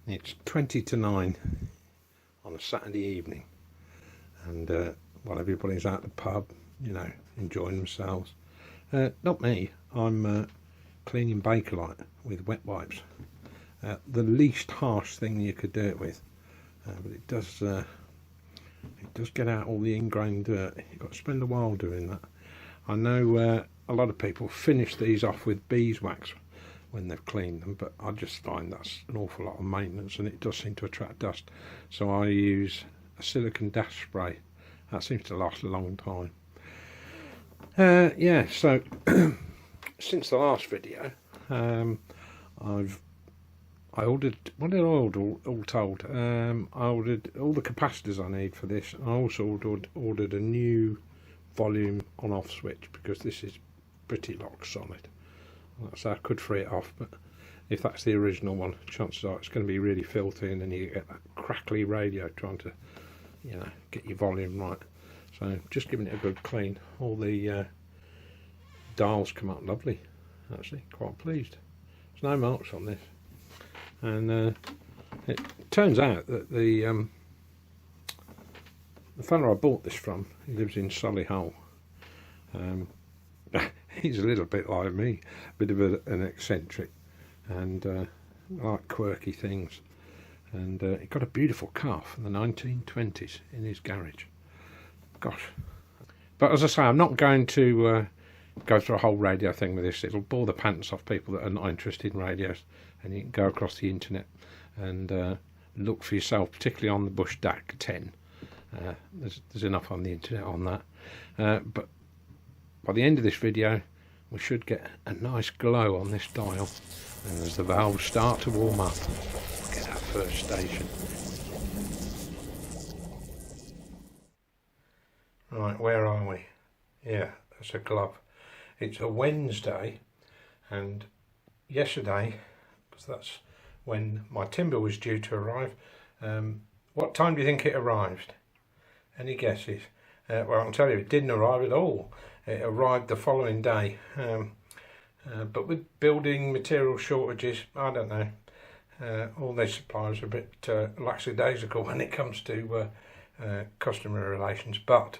It's 20 to 9 on a Saturday evening, and while everybody's at the pub, you know, enjoying themselves. Not me. I'm cleaning Bakelite with wet wipes. The least harsh thing you could do it with, but it does get out all the ingrained dirt. You've got to spend a while doing that. I know a lot of people finish these off with beeswax when they've cleaned them, but I just find that's an awful lot of maintenance, and it does seem to attract dust. So I use a silicone dash spray. That seems to last a long time. Yeah, so since the last video, I ordered, what did I order all told? I ordered all the capacitors I need for this. I also ordered a new volume on off switch, because this is pretty lock solid. So I could free it off, but if that's the original one, chances are it's going to be really filthy, and then you get that crackly radio trying to, you know, get your volume right. So just giving it a good clean. All the dials come out lovely, actually, quite pleased. There's no marks on this, and it turns out that the fella I bought this from, he lives in Solihull. He's a little bit like me, a bit of an eccentric, and like quirky things. And he got a beautiful car from the 1920s in his garage. Gosh. But as I say, I'm not going to go through a whole radio thing with this. It'll bore the pants off people that are not interested in radios, and you can go across the internet and look for yourself, particularly on the BUSH DAC10. There's enough on the internet on that. But by the end of this video, we should get a nice glow on this dial, and as the valves start to warm up, we'll get our first station. Right, where are we? Yeah, that's a glove. It's a Wednesday, and yesterday, because that's when my timber was due to arrive. What time do you think it arrived? Any guesses? Well, I can tell you, it didn't arrive at all. It arrived the following day. But with building material shortages, I don't know, all these suppliers are a bit lackadaisical when it comes to customer relations. But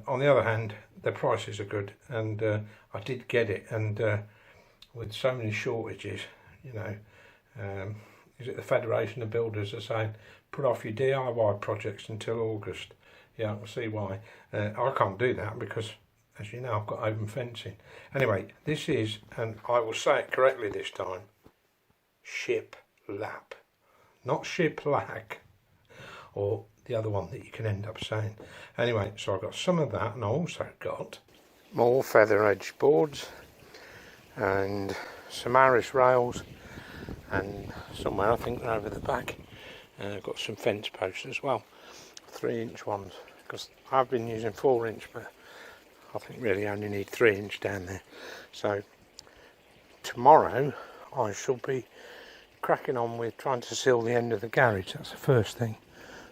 on the other hand, the prices are good, and I did get it. And with so many shortages, you know, is it the Federation of Builders are saying, put off your DIY projects until August? Yeah, I can see why. I can't do that because, as you know, I've got open fencing. Anyway, this is, and I will say it correctly this time, shiplap, not shiplack, or the other one that you can end up saying. Anyway, so I've got some of that, and I also got more feather edge boards and some Irish rails, and somewhere I think they're over the back. I've got some fence posts as well, 3-inch ones, because I've been using 4-inch, but I think really only need 3-inch down there. So tomorrow I shall be cracking on with trying to seal the end of the garage. That's the first thing,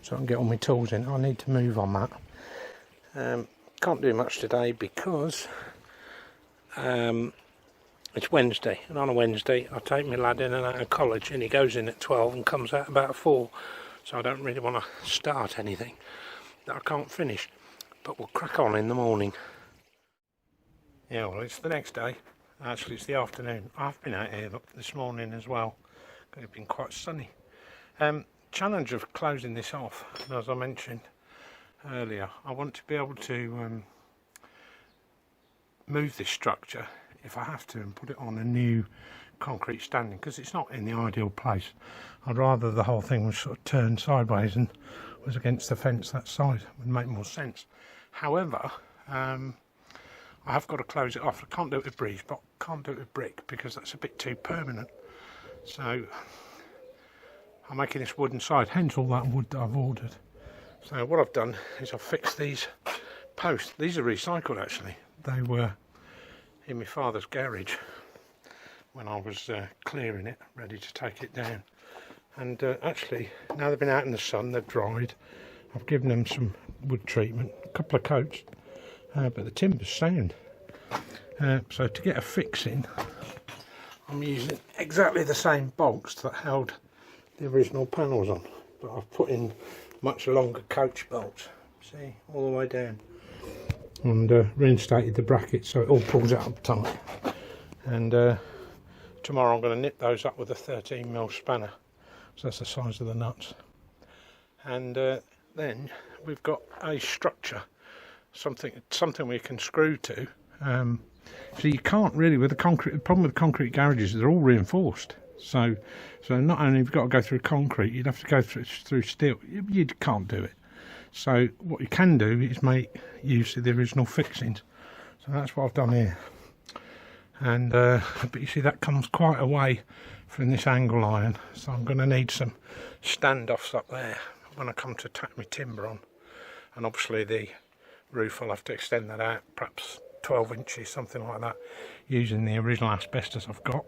so I can get all my tools in. I need to move on that. Can't do much today because it's Wednesday, and on a Wednesday I take my lad in and out of college, and he goes in at 12 and comes out about 4, so I don't really want to start anything that I can't finish, but we'll crack on in the morning. Yeah, well, it's the next day. Actually, it's the afternoon. I've been out here this morning as well. It's been quite sunny. Challenge of closing this off, as I mentioned earlier, I want to be able to move this structure if I have to and put it on a new concrete standing, because it's not in the ideal place. I'd rather the whole thing was sort of turned sideways and was against the fence that side. It would make more sense. However, I have got to close it off. I can't do it with breeze, but can't do it with brick because that's a bit too permanent. So I'm making this wooden side, hence all that wood that I've ordered. So what I've done is I've fixed these posts. These are recycled actually. They were in my father's garage when I was clearing it, ready to take it down. And actually, now they've been out in the sun, they've dried. I've given them some wood treatment, a couple of coats, but the timber's sound. So to get a fix in, I'm using exactly the same bolts that held the original panels on, but I've put in much longer coach bolts, see, all the way down, and reinstated the brackets so it all pulls out up tight. And tomorrow I'm going to nip those up with a 13mm spanner, so that's the size of the nuts. And then we've got a structure, something we can screw to. So you can't really, with the concrete, the problem with concrete garages is they're all reinforced. So not only have you got to go through concrete, you'd have to go through steel. You can't do it. So what you can do is make use of the original fixings. So that's what I've done here. And but you see that comes quite a way from this angle iron. So I'm going to need some standoffs up there when I come to tack my timber on. And obviously the roof, I'll have to extend that out, perhaps 12 inches, something like that, using the original asbestos I've got.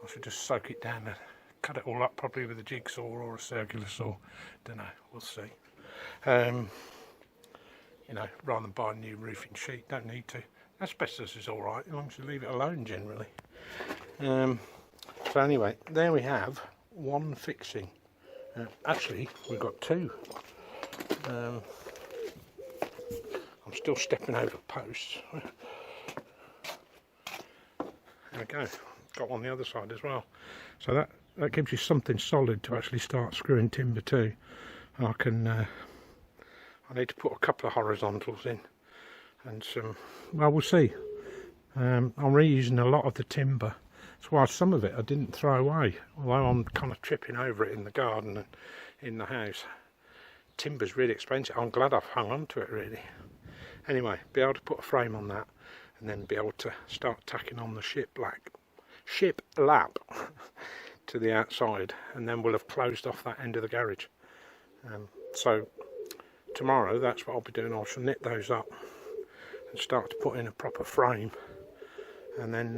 I should just soak it down and cut it all up, probably with a jigsaw or a circular saw. Don't know, we'll see. You know, rather than buy a new roofing sheet, don't need to. Asbestos is all right as long as you leave it alone generally. So anyway, there we have one fixing. Actually, we've got two. I'm still stepping over posts. There we go. Got one on the other side as well. So that gives you something solid to actually start screwing timber to. I can. I need to put a couple of horizontals in, and some. Well, we'll see. I'm reusing a lot of the timber. That's why some of it I didn't throw away, although I'm kind of tripping over it in the garden and in the house. Timber's really expensive. I'm glad I've hung on to it really. Anyway, be able to put a frame on that, and then be able to start tacking on the ship lap to the outside, and then we'll have closed off that end of the garage. So tomorrow, that's what I'll be doing. I shall knit those up and start to put in a proper frame, and then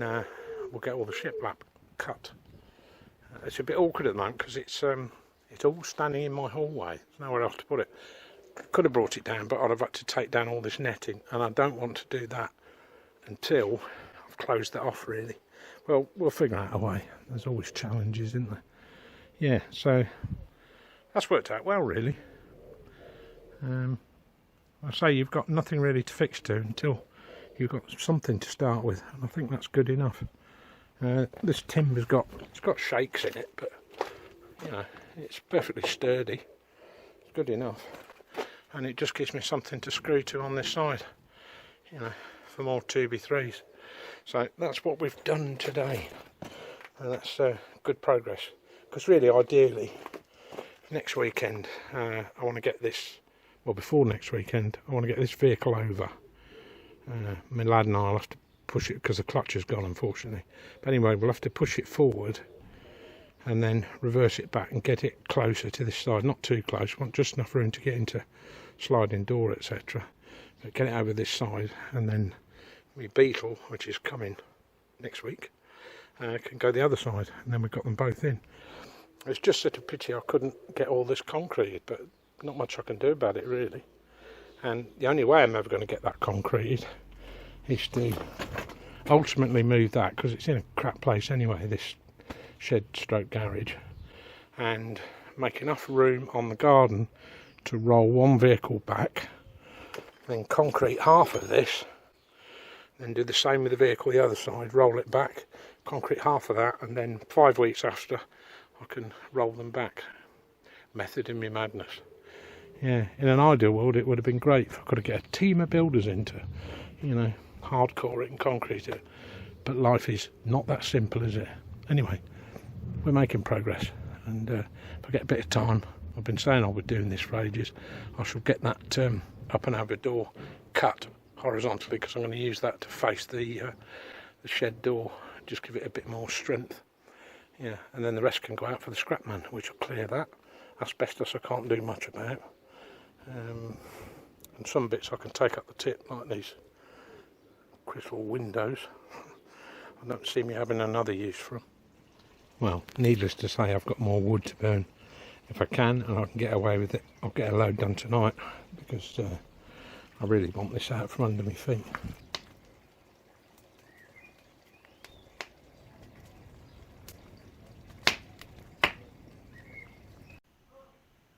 we'll get all the ship lap cut. It's a bit awkward at the moment because it's all standing in my hallway. There's nowhere else to put it. Could have brought it down, but I'd have had to take down all this netting, and I don't want to do that until I've closed that off really. Well, we'll figure out a way. There's always challenges, isn't there? Yeah, so that's worked out well really. I say you've got nothing really to fix to until you've got something to start with, and I think that's good enough. This timber's got shakes in it, but you know, it's perfectly sturdy. It's good enough, and it just gives me something to screw to on this side, you know, for more 2B3s. So that's what we've done today, and that's good progress. Because really, ideally, next weekend I want to get this. Well, before next weekend, I want to get this vehicle over. My lad and I'll have to push it because the clutch has gone, unfortunately. But anyway, we'll have to push it forward and then reverse it back and get it closer to this side. Not too close, want just enough room to get into sliding door, etc. But get it over this side, and then my Beetle, which is coming next week, can go the other side, and then we've got them both in. It's just such a pity I couldn't get all this concreted, but not much I can do about it really. And the only way I'm ever going to get that concreted is to ultimately move that, because it's in a crap place anyway, this shed stroke garage, and make enough room on the garden to roll one vehicle back, then concrete half of this, then do the same with the vehicle the other side, roll it back, concrete half of that, and then 5 weeks after I can roll them back. Method in my madness. Yeah, in an ideal world it would have been great if I could have get a team of builders into, you know, hardcore it and concrete it. But life is not that simple, is it? Anyway, we're making progress, and if I get a bit of time, I've been saying I would be doing this for ages, I shall get that up and over door cut horizontally, because I'm going to use that to face the shed door, just give it a bit more strength. Yeah, and then the rest can go out for the scrap man, which will clear that. Asbestos I can't do much about. And some bits I can take up the tip, like these crystal windows. I don't see me having another use for them. Well, needless to say, I've got more wood to burn. If I can, and I can get away with it, I'll get a load done tonight, because I really want this out from under my feet.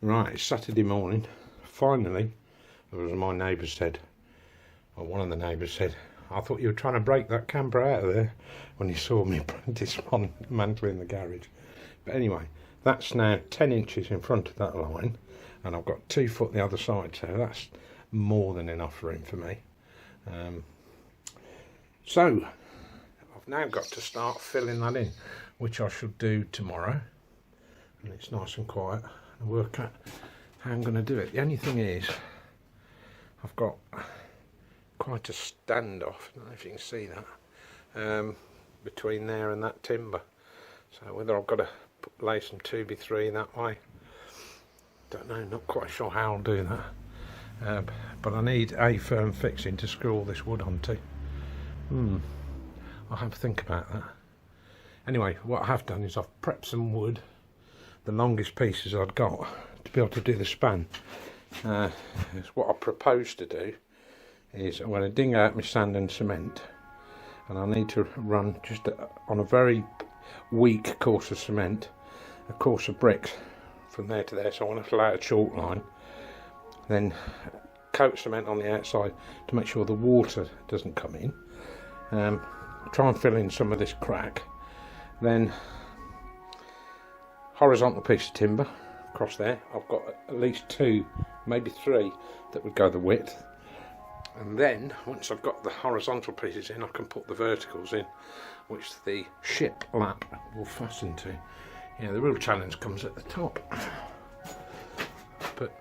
Right, it's Saturday morning. Finally, as my neighbour said, or one of the neighbours said, I thought you were trying to break that camper out of there when he saw me dismantling the garage. But anyway, that's now 10 inches in front of that line, and I've got 2 foot the other side, so that's more than enough room for me. So I've now got to start filling that in, which I shall do tomorrow, and it's nice and quiet, and work out how I'm going to do it. The only thing is, I've got quite a standoff, I don't know if you can see that, between there and that timber. So whether I've got to lay some 2x3 that way, don't know, not quite sure how I'll do that. But I need a firm fixing to screw all this wood onto. I'll have to think about that. Anyway, what I have done is I've prepped some wood, the longest pieces I'd got, to be able to do the span. What I propose to do is I'm going to ding out my sand and cement, and I need to run just on a very weak course of cement, a course of bricks from there to there, so I want to lay out a chalk line, then coat cement on the outside to make sure the water doesn't come in, try and fill in some of this crack, then horizontal piece of timber across there. I've got at least 2, maybe 3 that would go the width, and then once I've got the horizontal pieces in, I can put the verticals in, which the ship lap will fasten to. Yeah, the real challenge comes at the top, but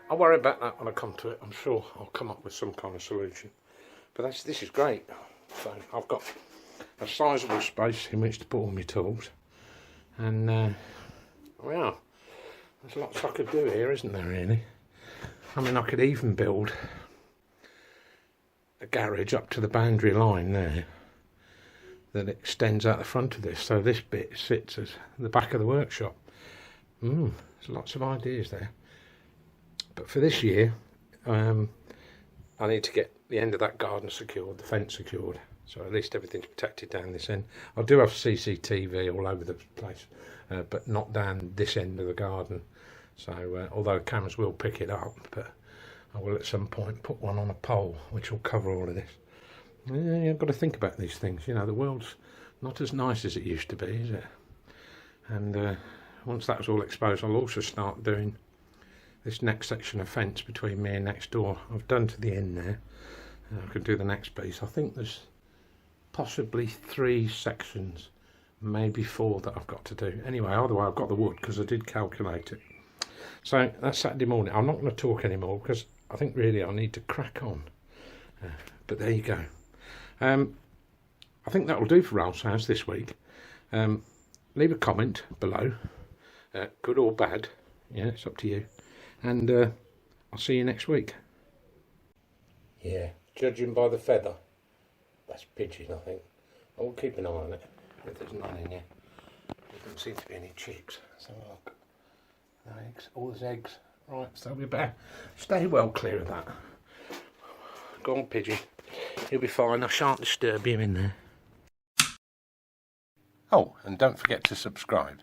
I'll worry about that when I come to it. I'm sure I'll come up with some kind of solution. But this is great. So I've got a sizable space in which to put all my tools, and well, there's lots I could do here, isn't there, really? I mean, I could even build a garage up to the boundary line there that extends out the front of this, so this bit sits at the back of the workshop. There's lots of ideas there. But for this year, I need to get the end of that garden secured, the fence secured, so at least everything's protected down this end. I do have CCTV all over the place, but not down this end of the garden. So although cameras will pick it up, but I will at some point put one on a pole which will cover all of this. Yeah, you've got to think about these things. You know, the world's not as nice as it used to be, is it? And once that's all exposed, I'll also start doing this next section of fence between me and next door. I've done to the end there. I can do the next piece. I think there's possibly 3 sections, maybe 4 that I've got to do. Anyway, either way, I've got the wood because I did calculate it. So that's Saturday morning. I'm not going to talk anymore because I think really I need to crack on. But there you go. I think that'll do for Ralph's house this week. Leave a comment below, good or bad. Yeah, it's up to you. And I'll see you next week. Yeah, judging by the feather, that's pigeon, I think. I will keep an eye on it, but there's none in here. There doesn't seem to be any chicks. So look, no eggs. All there's eggs. Right, so we better stay well clear of that. Go on, pigeon. He'll be fine. I shan't disturb him in there. Oh, and don't forget to subscribe.